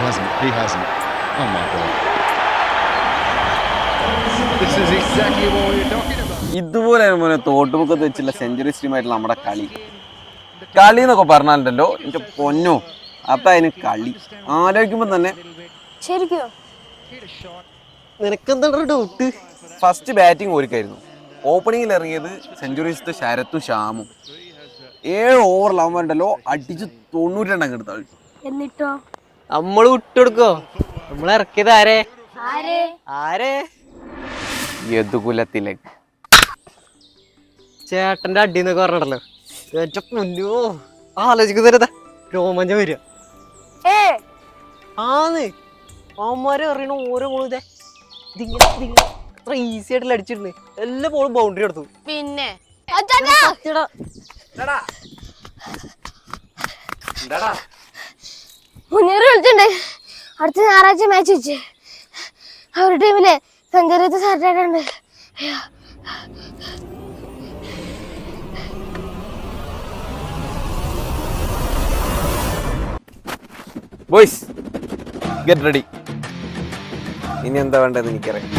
He hasn't. Oh my God. This is exactly what we're talking about. ഇതുപോലെ മോനെ തോട്ടുമുക്കത്ത് വെച്ചുള്ള century സ്ട്രീമായിട്ടുള്ള നമ്മുടെ കളി എന്നൊക്കെ പറഞ്ഞാലുണ്ടല്ലോ എൻ്റെ പൊന്നോ അതായതിന് കളി ആലോചിക്കുമ്പോൾ തന്നെ ശരിക്കും നിനക്കെന്താ ഡൗട്ട്? ഫസ്റ്റ് ബാറ്റിംഗ് ഒരുക്കായിരുന്നു. ഓപ്പണിങ്ങിൽ ഇറങ്ങിയത് സെഞ്ചുറീസ് ശരത്തും ഷ്യാമും 7 ഓവറിലാവുമ്പോൾ ഉണ്ടല്ലോ അടിച്ച് 92 എടുത്താൽ. എന്നിട്ടോ നമ്മള് വിട്ടുകൊടുക്കോ? നമ്മൾ ഇറക്കിയത് ആരെ? യദുകുലത്തിലേക്ക് ചേട്ടന്റെ അടിന്നൊക്കെ പറഞ്ഞിട്ടല്ലോ. ഏറ്റ പൊന്നോ ആലോചിക്കുന്നേരതാ രോമാഞ്ചം വരിക. ആന്ന് അവന്മാരെ അറിയണ ഓരോ ബോളും അത്ര ഈസി ആയിട്ടല്ല അടിച്ചിരുന്നു. എല്ലാ ബോളും ബൗണ്ടറി എടുത്തു. പിന്നെ മുന്നേറി കളിച്ചിട്ടുണ്ട്. അടുത്ത ഞായറാഴ്ച മാച്ച് വെച്ച് അവരുടെ ടീമിലെ century Saturday. Boys get ready. ഇനി എന്താ വേണ്ടതെന്ന് എനിക്കറിയാം.